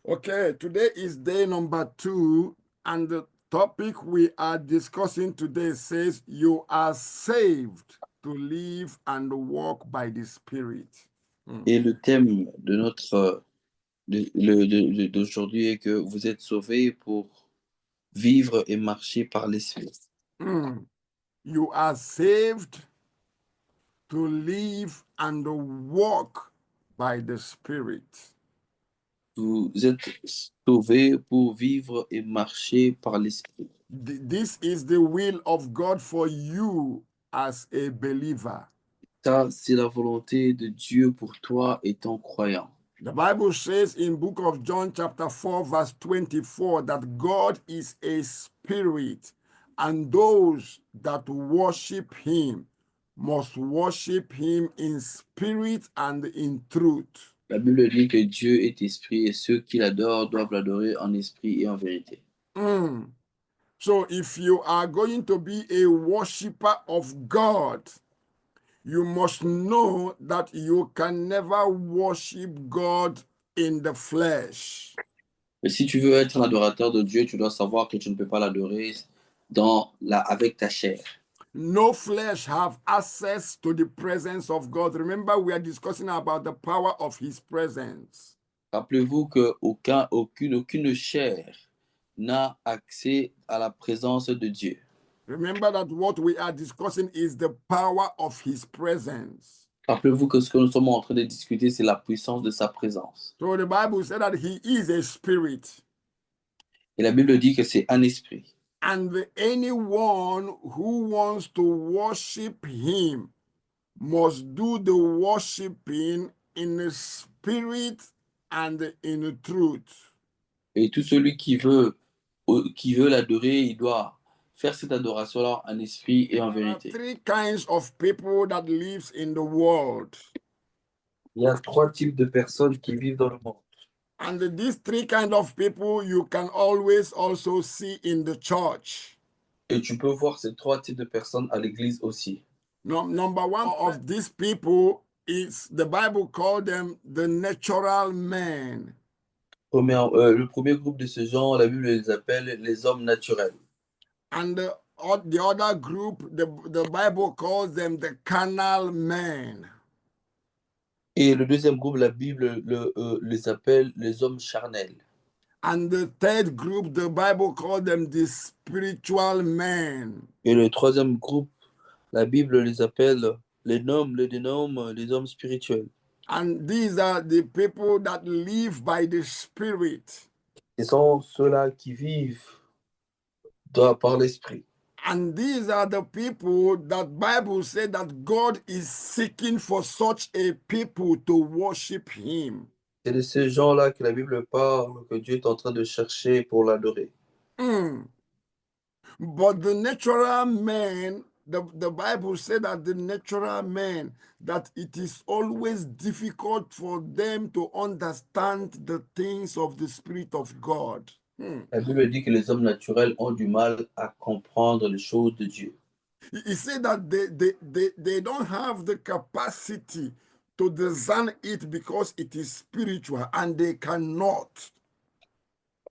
Okay, today is day number 2, and the topic we are discussing today says you are saved to live and walk by the Spirit. Et le thème de d'aujourd'hui est que vous êtes sauvés pour vivre et marcher par l'Esprit. You are saved to live and walk by the Spirit. Vous êtes sauvés pour vivre et marcher par l'Esprit. This is the will of God for you as a believer. Ça, c'est la volonté de Dieu pour toi étant croyant. The Bible says in book of John chapter 4 verse 24 that God is a spirit, and those that worship him must worship him in spirit and in truth. La Bible dit que Dieu est esprit et ceux qui l'adorent doivent l'adorer en esprit et en vérité. So if you are going to be a worshiper of God, you must know that you can never worship God in the flesh. Mais si tu veux être un adorateur de Dieu, tu dois savoir que tu ne peux pas l'adorer avec ta chair. No flesh have access to the presence of God. Remember, we are discussing about the power of his presence. Rappelez-vous qu'aucune chair n'a accès à la présence de Dieu. Remember that what we are discussing is the power of his presence. Rappelez-vous que ce que nous sommes en train de discuter, c'est la puissance de sa présence. So the Bible said that he is a spirit. Et la Bible dit que c'est un esprit. And anyone who wants to worship him must do the worshiping in the spirit and in truth. Et tout celui qui veut l'adorer, il doit faire cette adoration-là en esprit et en vérité. There are 3 kinds of people that lives in the world. Il y a 3 types de personnes qui vivent dans le monde. And these 3 kinds of people you can always also see in the church. Et tu peux voir ces 3 types de personnes à l'église aussi. Number one of these people is, the Bible called them the natural man. Le premier groupe de ce genre, la Bible les appelle les hommes naturels. And the other group, the Bible calls them the carnal man. Et le deuxième groupe, la Bible les appelle les hommes charnels. And the third group, the Bible calls them the spiritual men. Et le troisième groupe, la Bible les dénomme les hommes spirituels. And these are the people that live by the Spirit. Ce sont ceux-là qui vivent par l'esprit. And these are the people that Bible said that God is seeking for such a people to worship him. C'est de ces gens-là que la Bible parle, que Dieu est en train de chercher pour l'adorer. But the natural man, the Bible said that the natural man, that it is always difficult for them to understand the things of the Spirit of God. La Bible dit que les hommes naturels ont du mal à comprendre les choses de Dieu. He said that they don't have the capacity to discern it because it is spiritual, and they cannot.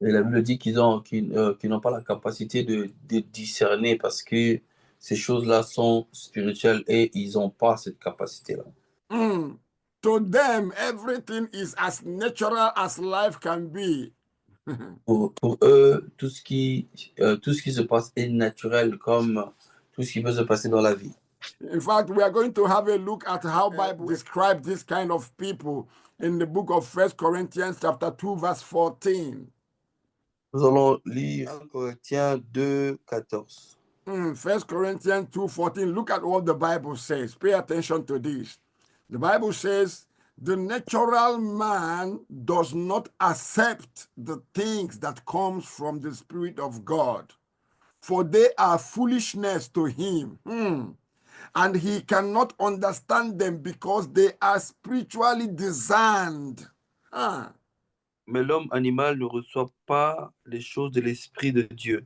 Et la Bible dit qu'ils n'ont pas la capacité de discerner parce que ces choses-là sont spirituelles et ils n'ont pas cette capacité-là. To them, everything is as natural as life can be. Pour eux, tout ce qui se passe est naturel comme tout ce qui peut se passer dans la vie. In fact, we are going to have a look at how Bible describes this kind of people in the book of 1 Corinthians chapter 2 verse 14. Nous allons lire Corinthiens 2, 14. 1 Corinthians 2:14. Look at what the Bible says. Pay attention to this. The Bible says, the natural man does not accept the things that comes from the Spirit of God, for they are foolishness to him. And he cannot understand them because they are spiritually discerned. Mais l'homme animal ne reçoit pas les choses de l'Esprit de Dieu,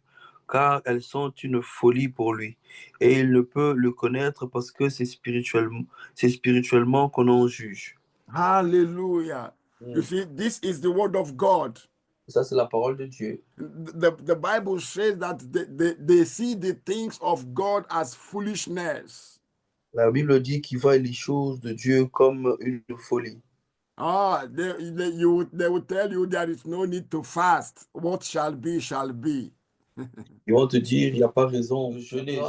car elles sont une folie pour lui, et il ne peut le connaître parce que c'est spirituellement qu'on en juge. Hallelujah. You see, this is the word of God. Ça, c'est la parole de Dieu. The Bible says that they see the things of God as foolishness. La Bible dit qu'ils voient les choses de Dieu comme une folie. They will tell you there is no need to fast. What shall be, shall be. Ils vont te dire, il n'y a pas raison de jeûner.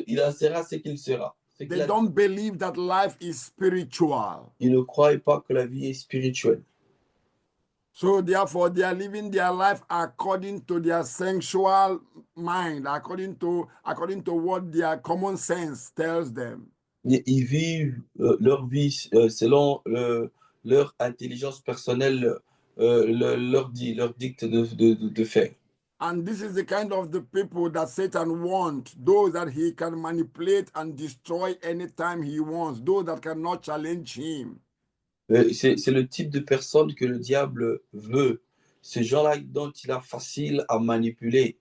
Il en sera ce qu'il sera. They don't believe that life is spiritual. Ils ne croient pas que la vie est spirituelle. So therefore, they are living their life according to their sensual mind, according to what their common sense tells them. Ils vivent leur vie selon leur intelligence personnelle leur dicte de faire. And this is the kind of the people that Satan wants, those that he can manipulate and destroy anytime he wants, those that cannot challenge him. C'est le type de personne que le diable veut. Ces gens-là dont il a facile à manipuler.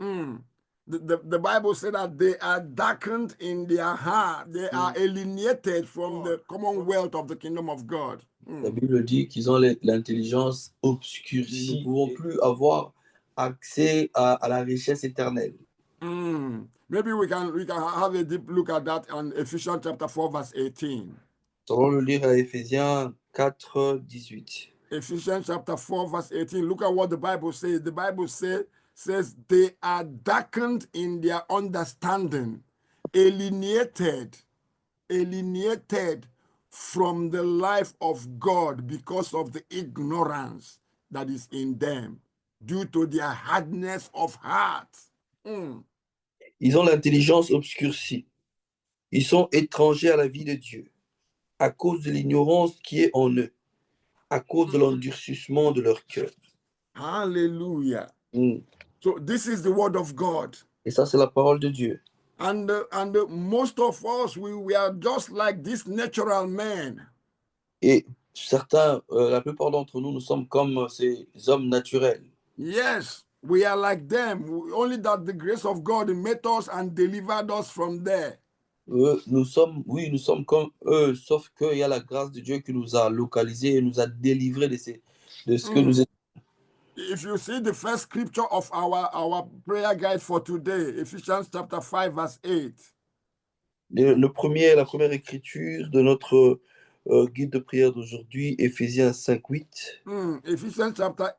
The Bible said that they are darkened in their heart. They are alienated from the commonwealth of the kingdom of God. La Bible dit qu'ils ont l'intelligence obscurcie. Nous ne pouvons plus avoir accès à la richesse éternelle. Maybe we can have a deep look at that in Ephesians chapter 4, verse 18. Allons le lire à Éphésiens 4, 18. Ephesians chapter 4, verse 18. Look at what the Bible says. The Bible says they are darkened in their understanding, alienated from the life of God because of the ignorance that is in them due to their hardness of heart. Ils ont l'intelligence obscurcie. Ils sont étrangers à la vie de Dieu à cause de l'ignorance qui est en eux, à cause de l'endurcissement de leur cœur. Hallelujah. So this is the word of God. Et ça, c'est la parole de Dieu. And most of us, we are just like this natural man. Et certains, la plupart d'entre nous, nous sommes comme ces hommes naturels. Yes, we are like them. Only that the grace of God met us and delivered us from there. Nous sommes comme eux, sauf qu'il y a la grâce de Dieu qui nous a localisés et nous a délivrés de ce que nous étions. If you see the first scripture of our prayer guide for today, Ephesians chapter 5, verse 8. La première écriture de notre guide de prière d'aujourd'hui, Éphésiens 5, 8. Ephesians chapter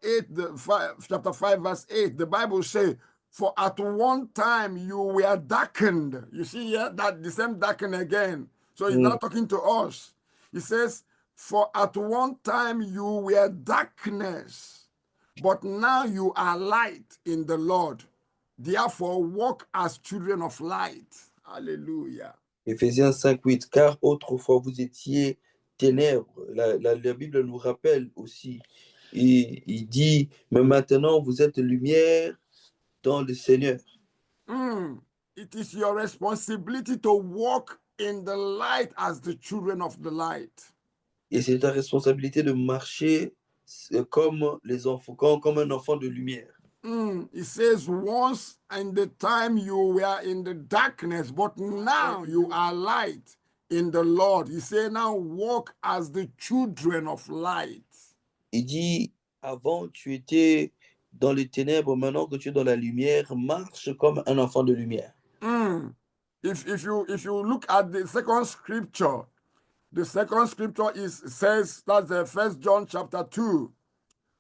5, verse 8, the Bible says, for at one time you were darkened. You see here that the same darkened again. So he's not talking to us. He says, for at one time you were darkness, but now you are light in the Lord. Therefore, walk as children of light. Hallelujah. Éphésiens 5, 8. Car autrefois vous étiez ténèbres. La Bible nous rappelle aussi. Il dit, mais maintenant vous êtes lumière dans le Seigneur. It is your responsibility to walk in the light as the children of the light. Et c'est ta responsabilité de marcher comme les enfants, comme un enfant de lumière. It says, once in the time you were in the darkness, but now you are light in the Lord. He said, now walk as the children of light. Il dit, avant tu étais dans les ténèbres, maintenant que tu es dans la lumière, marche comme un enfant de lumière. If you look at the second scripture says, that's the 1 John chapter 2,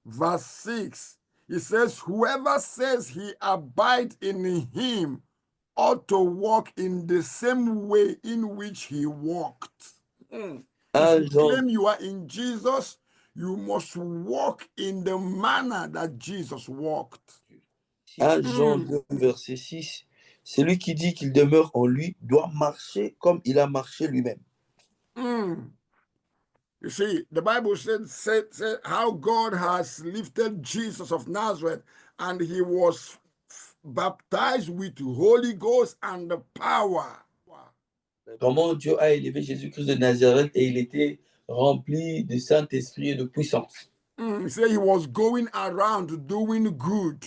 verse 6. It says, whoever says he abides in him ought to walk in the same way in which he walked. If you claim you are in Jesus, you must walk in the manner that Jesus walked. 1 Jean 2, verset 6. Celui qui dit qu'il demeure en lui doit marcher comme il a marché lui-même. You see, the Bible said how God has lifted Jesus of Nazareth, and he was baptized with the Holy Ghost and the power. Comment Dieu a élevé Jésus-Christ de Nazareth et il était rempli de Saint-Esprit et de puissance. He said he was going around doing good.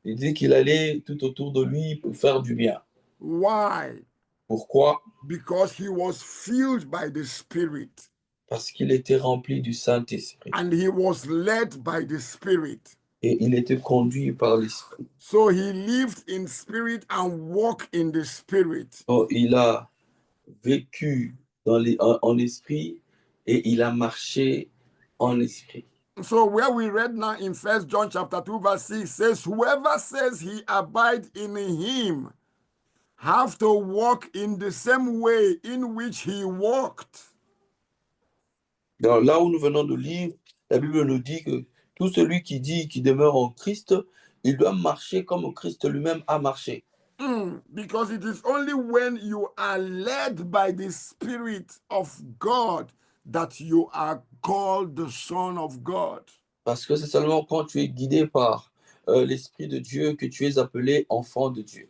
Il dit qu'il allait tout autour de lui pour faire du bien. Why? Pourquoi? Because he was filled by the Spirit. Parce qu'il était rempli du Saint-Esprit. and he was led by the Spirit. Et il était conduit par l'Esprit. So he lived in spirit and walked in the Spirit. Donc, il a vécu en esprit et il a marché en esprit. So where we read now in 1 John chapter 2 verse 6 says, whoever says he abide in him have to walk in the same way in which he walked. Donc, là où nous venons de lire, la Bible nous dit que tout celui qui dit qu'il demeure en Christ, il doit marcher comme Christ lui-même a marché. Because it is only when you are led by the Spirit of God that you are called the Son of God. Parce que c'est seulement quand tu es guidé par l'Esprit de Dieu que tu es appelé enfant de Dieu.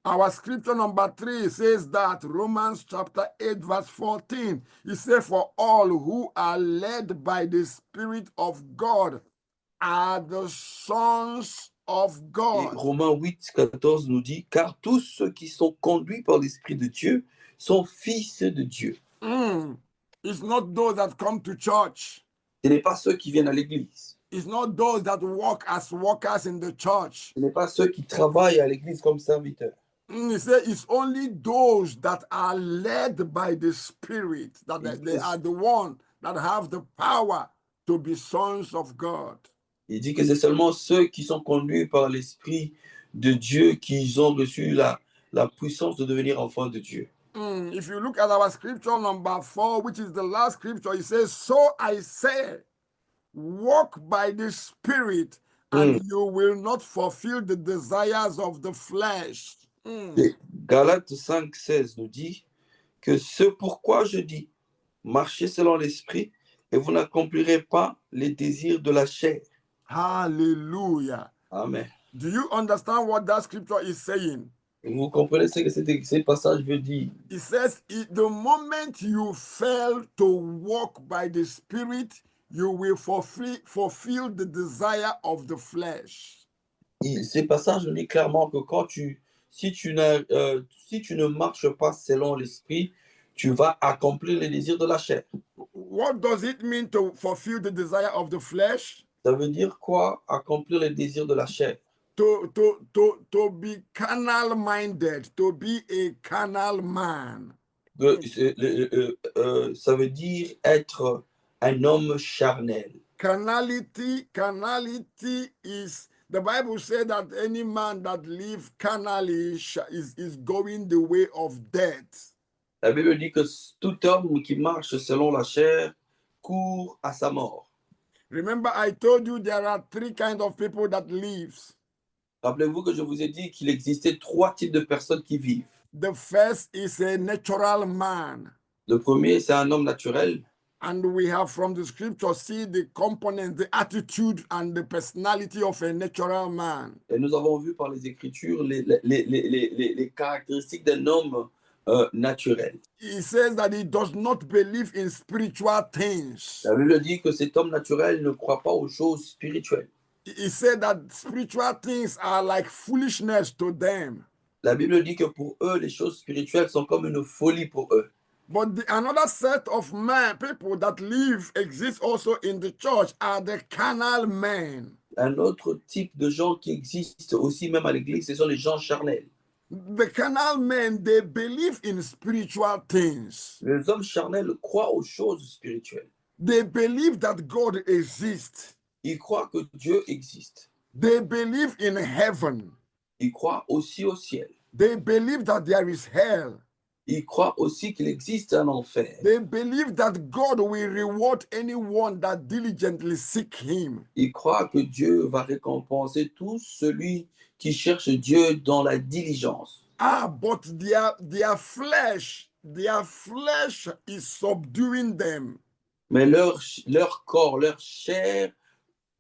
Our scripture number 3 says that, Romans chapter 8 verse 14, it says, for all who are led by the Spirit of God are the sons of Et God. Romains 8, 14 nous dit, car tous ceux qui sont conduits par l'Esprit de Dieu sont fils de Dieu. It's not those that come to church. Ce n'est pas ceux qui viennent à l'église. It's not those that work as workers in the church. Ce n'est pas ceux qui travaillent à l'église comme serviteurs. He said it's only those that are led by the Spirit, that they are the one that have the power to be sons of God. Il dit que c'est seulement ceux qui sont conduits par l'Esprit de Dieu qui ont reçu la puissance de devenir enfants de Dieu. If you look at our scripture number 4, which is the last scripture, it says, so I say, walk by the Spirit, and you will not fulfill the desires of the flesh. Et Galates 5, 16 nous dit que ce pourquoi je dis, marchez selon l'Esprit et vous n'accomplirez pas les désirs de la chair. Hallelujah. Amen. Do you understand what that scripture is saying? Vous comprenez ce que ce passage veut dire? It says, the moment you fail to walk by the Spirit, you will fulfill the desire of the flesh. Ces passages nous disent clairement que si tu ne marches pas selon l'Esprit, tu vas accomplir les désirs de la chair. What does it mean to fulfill the desire of the flesh? Ça veut dire quoi, accomplir les désirs de la chair? To be carnal minded, to be a carnal man. Ça veut dire être un homme charnel. Carnality is, the Bible said that any man that lives carnally is going the way of death. La Bible dit que tout homme qui marche selon la chair court à sa mort. Remember, I told you there are 3 kinds of people that lives. Rappelez-vous que je vous ai dit qu'il existait 3 types de personnes qui vivent. The first is a natural man. Le premier, c'est un homme naturel. And we have from the scripture see the components, the attitude and the personality of a natural man. Et nous avons vu par les Écritures les caractéristiques d'un homme naturel. He says that he does not believe in spiritual things. La Bible dit que cet homme naturel ne croit pas aux choses spirituelles. He said that spiritual things are like foolishness to them. La Bible dit que pour eux, les choses spirituelles sont comme une folie pour eux. But another set of people that live exist also in the church are the carnal men. Un autre type de gens qui existent aussi même à l'église, ce sont les gens charnels. The carnal men, they believe in spiritual things. Les hommes charnels croient aux choses spirituelles. They believe that God exists. Ils croient que Dieu existe. They believe in heaven. Ils croient aussi au ciel. They believe that there is hell. Ils croient aussi qu'il existe un enfer. They believe that God will reward anyone that diligently seek him. Ils croient que Dieu va récompenser tout celui qui cherche Dieu dans la diligence. But their flesh is subduing them. Mais leur corps, leur chair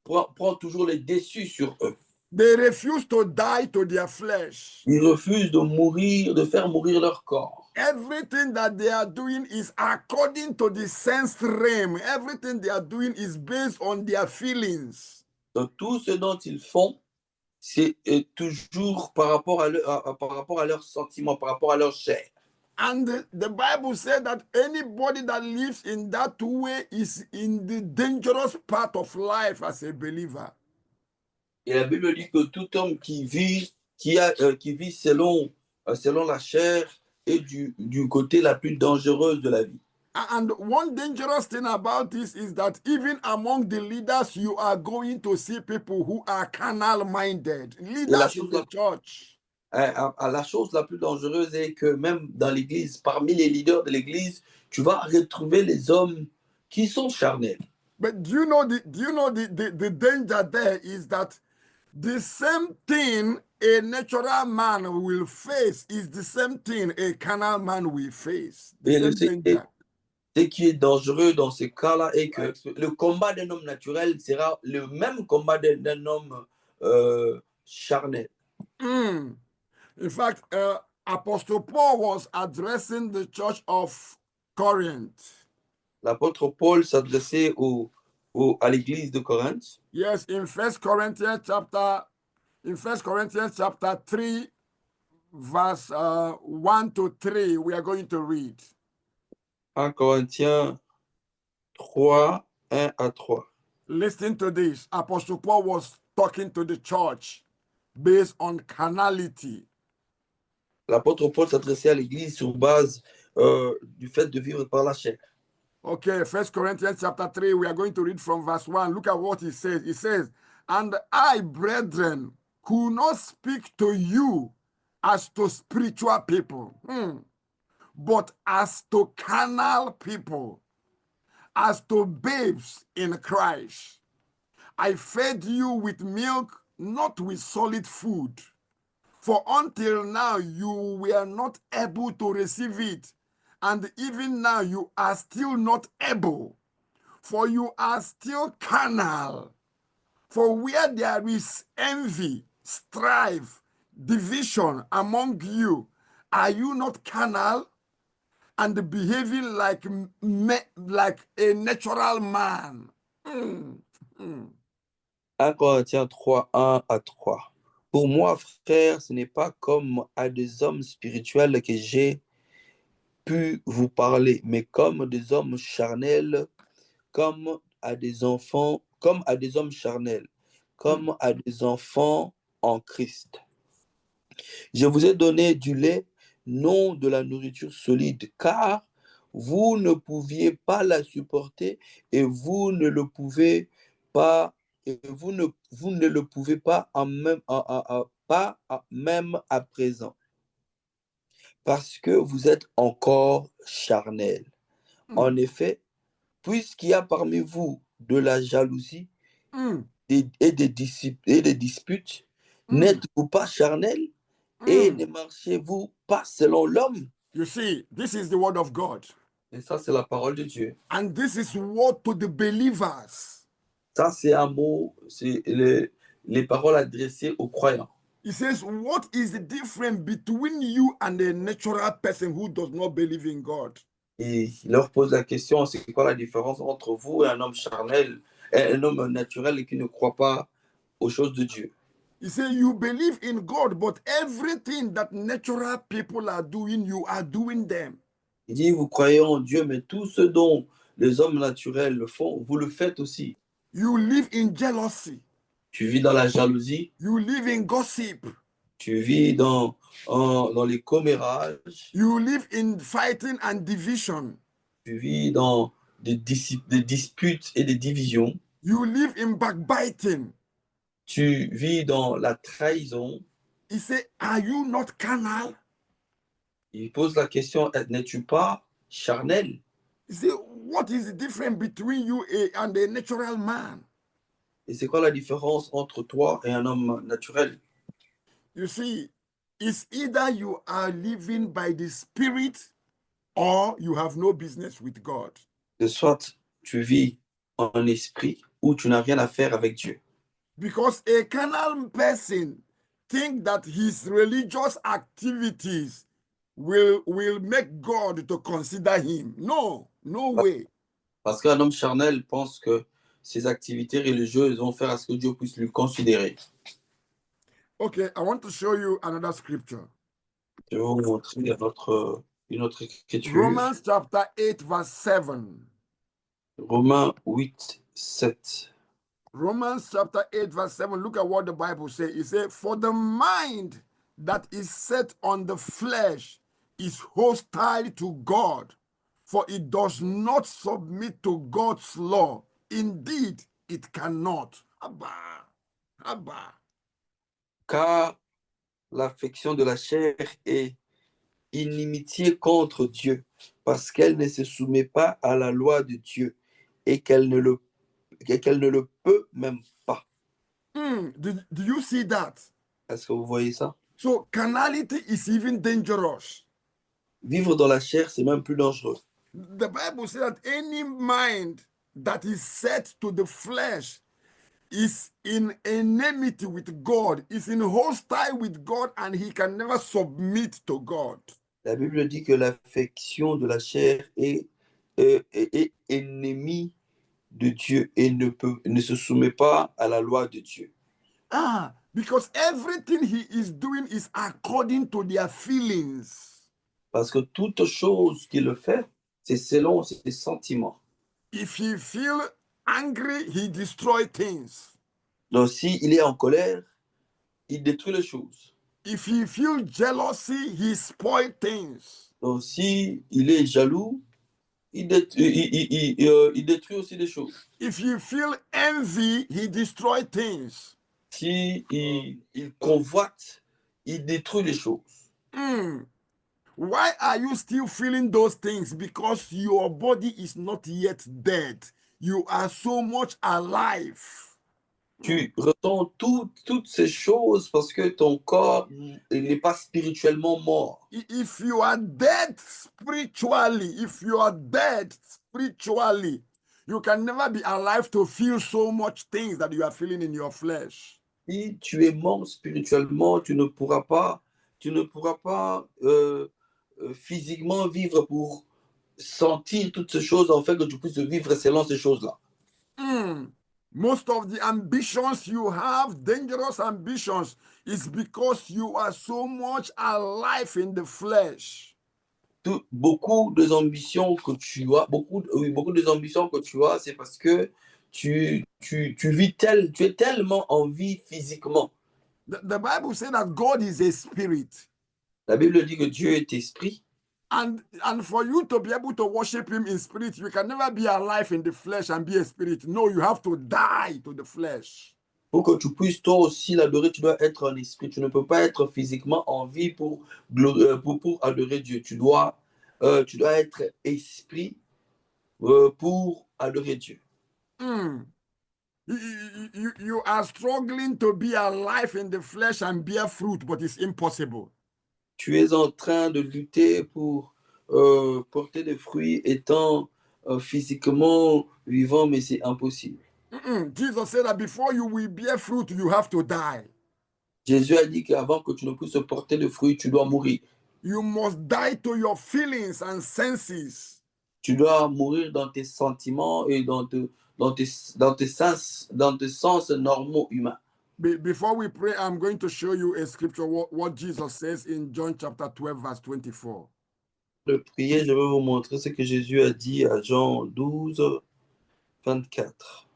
prend toujours les déçus sur eux. They refuse to die to their flesh. Ils refusent de faire mourir leur corps. Everything that they are doing is according to the sense realm. Everything they are doing is based on their feelings. Donc, tout ce dont ils font, c'est toujours par rapport à leurs sentiments, par rapport à leur chair. And the Bible said that anybody that lives in that way is in the dangerous part of life as a believer. Et la Bible dit que tout homme qui vit, qui vit selon la chair est du côté la plus dangereuse de la vie. And one dangerous thing about this is that even among the leaders, you are going to see people who are carnal-minded, leaders in the church. La chose la plus dangereuse est que même dans l'Église, parmi les leaders de l'Église, tu vas retrouver les hommes qui sont charnels. But do you know the danger there is that the same thing a natural man will face is the same thing a carnal man will face. The same danger. Ce qui est dangereux dans ce cas-là est que le combat d'un homme naturel sera le même combat d'un homme charnel. In fact, Apostle Paul was addressing the church of Corinth. L'apôtre Paul s'adressait à l'église de Corinthe. Yes, in 1 Corinthians chapter 3, verse 1 to 3, we are going to read. 1 Corinthiens 3, 1 à 3. Listen to this. Apostle Paul was talking to the church based on carnality. L'apôtre Paul s'adressait à l'église sur base du fait de vivre par la chair. Okay, 1 Corinthians chapter 3, we are going to read from verse 1. Look at what he says. He says, "And I, brethren, could not speak to you as to spiritual people, but as to carnal people, as to babes in Christ. I fed you with milk, not with solid food. For until now you were not able to receive it, and even now you are still not able, for you are still carnal. For where there is envy, strife, division among you, are you not carnal and behaving like a natural man?" 1 Corinthiens 3, 1 à 3. Pour moi, frère, ce n'est pas comme à des hommes spirituels que j'ai pu vous parler, mais comme des hommes charnels, comme à des hommes charnels, comme à des enfants en Christ. Je vous ai donné du lait, non de la nourriture solide, car vous ne pouviez pas la supporter et vous ne le pouvez pas. Et vous ne le pouvez pas même à présent, parce que vous êtes encore charnel. En effet, puisqu'il y a parmi vous de la jalousie et des disputes, n'êtes-vous pas charnel et ne marchez-vous pas selon l'homme? You see, this is the word of God. Et ça, c'est la parole de Dieu. And this is what to the believers. Ça, c'est un mot, c'est les paroles adressées aux croyants. He says, what is the difference between you and a natural person who does not believe in God? Et il leur pose la question, c'est quoi la différence entre vous et un homme charnel, un homme naturel qui ne croit pas aux choses de Dieu? He says, you believe in God, but everything that natural people are doing, you are doing them. Il dit, vous croyez en Dieu, mais tout ce dont les hommes naturels le font, vous le faites aussi. You live in jealousy. Tu vis dans la jalousie. You live in gossip. Tu vis dans les commérages. You live in fighting and division. Tu vis dans des disputes et des divisions. You live in backbiting. Tu vis dans la trahison. He said, are you not carnal? Il pose la question, n'es-tu pas charnel? He said, what is the difference between you and a natural man? Et c'est quoi la différence entre toi et un homme naturel? You see, it's either you are living by the Spirit or you have no business with God. Soit tu vis en esprit ou tu n'as rien à faire avec Dieu. Because a carnal person thinks that his religious activities will make God to consider him. No way. Parce qu'un homme charnel pense que ses activités religieuses vont faire à ce que Dieu puisse lui considérer. Okay, I want to show you another scripture. Je vais vous montrer une autre écriture. Romans chapter 8, verse 7. Romains 8, 7. Romans chapter 8, verse 7. Look at what the Bible says. It says, "For the mind that is set on the flesh is hostile to God, for it does not submit to God's law. Indeed, it cannot." Abba, Abba. Car l'affection de la chair est inimitié contre Dieu, parce qu'elle ne se soumet pas à la loi de Dieu et qu'elle ne le peut même pas. Do you see that? Est-ce que vous voyez ça? So carnality is even dangerous. Vivre dans la chair, c'est même plus dangereux. The Bible says that any mind that is set to the flesh is in enmity with God, is in hostile with God, and he can never submit to God. La Bible dit que l'affection de la chair est ennemie de Dieu et ne se soumet pas à la loi de Dieu. Because everything he is doing is according to their feelings. Parce que toute chose qu'il fait, c'est selon ses sentiments. If he feel angry, he destroy things. Donc, s'il est en colère, il détruit les choses. If he feel jealousy, he spoil things. Donc, s'il est jaloux, il détruit aussi des choses. If you feel envy, he destroy things. Si il convoite, il détruit les choses. Why are you still feeling those things? Because your body is not yet dead. You are so much alive. Tu ressens toutes ces choses parce que ton corps n'est pas spirituellement mort. If you are dead spiritually, you can never be alive to feel so much things that you are feeling in your flesh. Si tu es mort spirituellement, tu ne pourras pas physiquement vivre pour sentir toutes ces choses en fait que tu puisses vivre selon ces choses-là. Most of the ambitions you have, dangerous ambitions, is because you are so much alive in the flesh. Beaucoup des ambitions que tu as, c'est parce que tu es tellement en vie physiquement. The Bible says that God is a spirit. La Bible dit que Dieu est esprit. And for you to be able to worship him in spirit, you can never be alive in the flesh and be a spirit. No, you have to die to the flesh. Pour que tu puisses toi aussi l'adorer, tu dois être un esprit. Tu ne peux pas être physiquement en vie pour adorer Dieu. Tu dois être esprit pour adorer Dieu. You are struggling to be alive in the flesh and bear fruit, but it's impossible. Tu es en train de lutter pour porter des fruits étant physiquement vivant, mais c'est impossible. Jesus said that before you will bear fruit, you have to die. Jésus a dit qu'avant que tu ne puisses porter de fruits, tu dois mourir. You must die to your feelings and senses. Tu dois mourir dans tes sentiments et dans tes sens normaux humains. Before we pray, I'm going to show you a scripture, what Jesus says in John chapter 12, verse 24. De prier, je vais vous montrer ce que Jésus a dit à Jean 12, 24.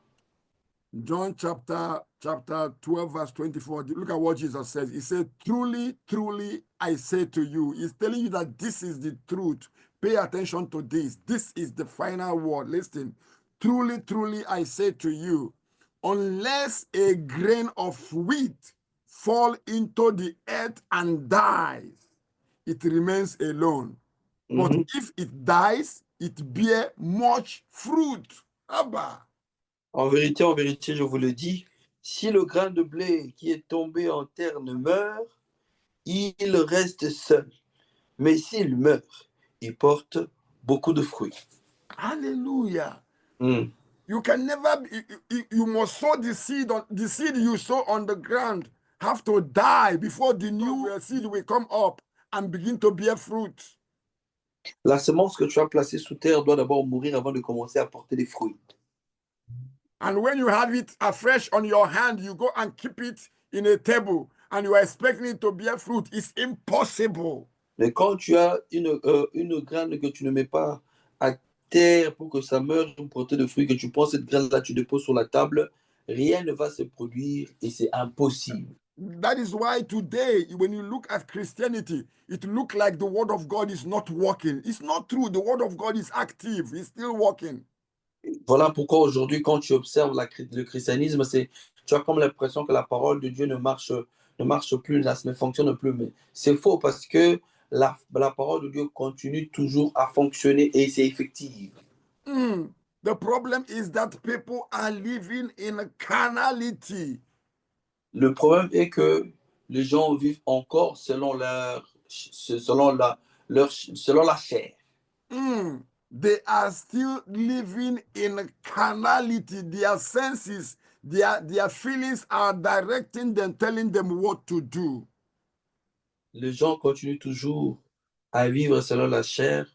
John chapter 12, verse 24. Look at what Jesus says. He said, "Truly, truly, I say to you," he's telling you that this is the truth. Pay attention to this. This is the final word. Listen. "Truly, truly, I say to you, unless a grain of wheat fall into the earth and dies, it remains alone. But if it dies, it bears much fruit." Abba. En vérité, je vous le dis, si le grain de blé qui est tombé en terre ne meurt, il reste seul. Mais s'il meurt, il porte beaucoup de fruits. Hallelujah. You can never, you must sow the seed you sow on the ground have to die before the new seed will come up and begin to bear fruit. La semence que tu as placée sous terre doit d'abord mourir avant de commencer à porter des fruits. And when you have it afresh on your hand, you go and keep it in a table and you are expecting it to bear fruit. It's impossible. Mais quand tu as une graine que tu ne mets pas à terre pour que ça meure, pour porter de fruits, que tu prends cette graine-là, tu déposes sur la table, rien ne va se produire et c'est impossible. That is why today, when you look at Christianity, it looks like the word of God is not working. It's not true. The word of God is active. It's still working. Voilà pourquoi aujourd'hui, quand tu observes le christianisme, tu as comme l'impression que la parole de Dieu ne marche plus, ne fonctionne plus. Mais c'est faux parce que la parole de Dieu continue toujours à fonctionner et c'est effectif. The problem is that people are living in carnality. Le problème est que les gens vivent encore selon la chair. They are still living in carnality. Their senses, their feelings are directing them, telling them what to do. Les gens continuent toujours à vivre selon la chair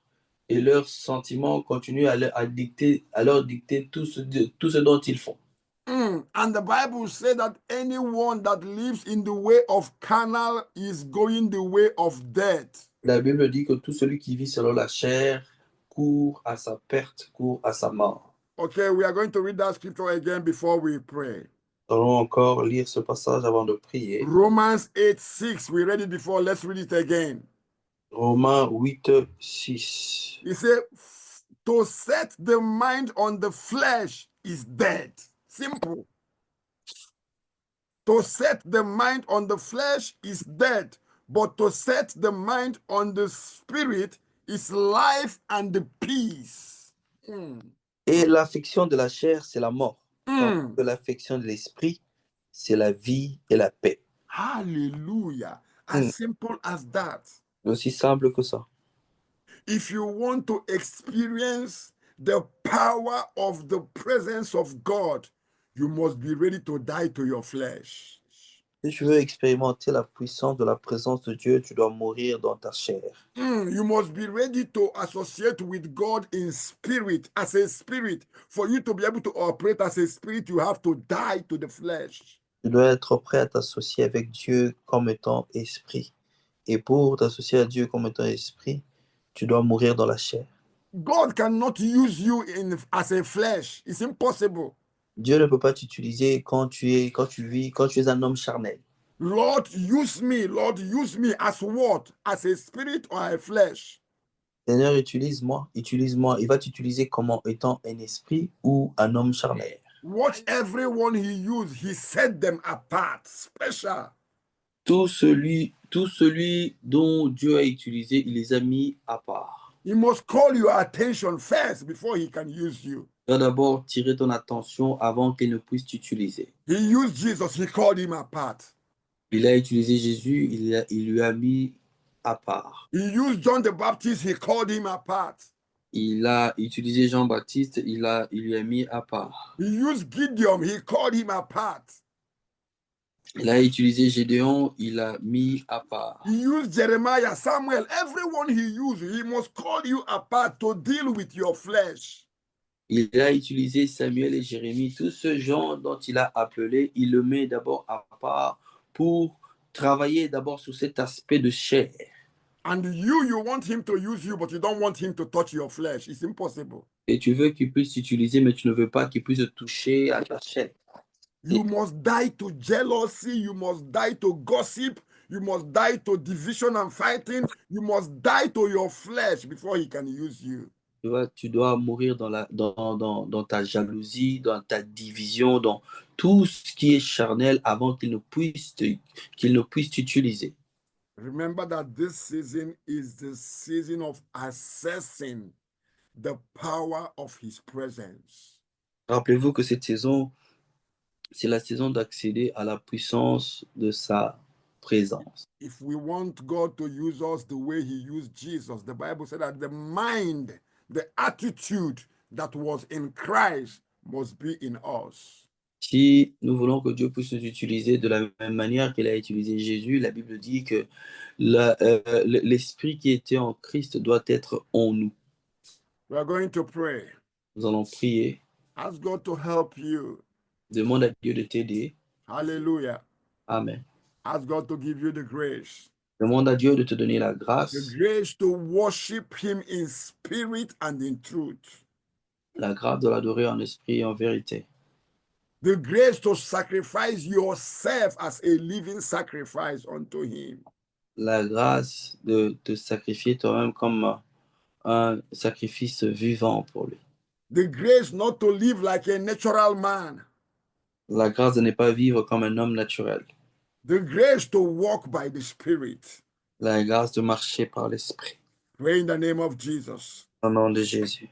et leurs sentiments continuent à leur dicter tout ce dont ils font. And the Bible says that anyone that lives in the way of carnal is going the way of death. La Bible dit que tout celui qui vit selon la chair court à sa perte, court à sa mort. Okay, we are going to read that scripture again before we pray. Allons encore lire ce passage avant de prier. Romans 8:6. We read it before. Let's read it again. Romains 8:6. He said, to set the mind on the flesh is dead. Simple. To set the mind on the flesh is dead, but to set the mind on the spirit is life and peace. Et l'affection de la chair, c'est la mort. Tandis que l'affection de l'esprit, c'est la vie et la paix. Hallelujah. As simple as that. Aussi simple que ça. If you want to experience the power of the presence of God, you must be ready to die to your flesh. Si tu veux expérimenter la puissance de la présence de Dieu, tu dois mourir dans ta chair. You must be ready to associate with God in spirit, as a spirit. For you to be able to operate as a spirit, you have to die to the flesh. Tu dois être prêt à t'associer avec Dieu comme étant esprit. Et pour t'associer à Dieu comme étant esprit, tu dois mourir dans la chair. God cannot use you as a flesh. It's impossible. Dieu ne peut pas t'utiliser quand tu es un homme charnel. Lord, use me. Lord, use me as what? As a spirit or a flesh? Seigneur, utilise-moi. Il va t'utiliser comme étant un esprit ou un homme charnel. Watch everyone he used. He set them apart, special. Tout celui dont Dieu a utilisé, il les a mis à part. He must call your attention first before he can use you. Il doit d'abord tirer ton attention avant qu'il ne puisse t'utiliser. He used Jesus. He called him apart. Il a utilisé Jésus, il lui a mis à part. He used John the Baptist. He called him apart. Il a utilisé Jean-Baptiste, il lui a mis à part. He used Gideon. He called him apart. Il a utilisé Gédéon, il l'a mis à part. He used Jeremiah, Samuel. Everyone he used, he must call you apart to deal with your flesh. Il a utilisé Samuel et Jérémie. Tous ces gens dont il a appelé, il le met d'abord à part pour travailler d'abord sur cet aspect de chair. And you want him to use you, but you don't want him to touch your flesh. It's impossible. Et tu veux qu'il puisse t'utiliser, mais tu ne veux pas qu'il puisse toucher à ta chair. You must die to jealousy. You must die to gossip. You must die to division and fighting. You must die to your flesh before he can use you. Tu dois mourir dans ta jalousie, dans ta division, dans tout ce qui est charnel avant qu'il ne puisse t'utiliser. Remember that this season is the season of assessing the power of his presence. Rappelez-vous que cette saison, c'est la saison d'accéder à la puissance de sa présence. If we want God to use us the way he used Jesus, the Bible said that the mind, the attitude that was in Christ must be in us. Si nous voulons que Dieu puisse nous utiliser de la même manière qu'il a utilisé Jésus, la Bible dit que l'esprit qui était en Christ doit être en nous. We are going to pray. Nous allons prier. Ask God to help you. Demande à Dieu de t'aider. Hallelujah. Amen. Ask God to give you the grace. Demande à Dieu de te donner la the grâce, grace to worship him in spirit and in truth, la grâce de l'adorer en esprit et en vérité, the grace to sacrifice yourself as a living sacrifice unto him, la grâce de te sacrifier toi-même comme un sacrifice vivant pour lui, the grace not to live like a natural man, la grâce de ne pas vivre comme un homme naturel, the grace to walk by the Spirit. la grâce de marcher par l'esprit. Pray in the name of Jesus. Au nom de Jésus.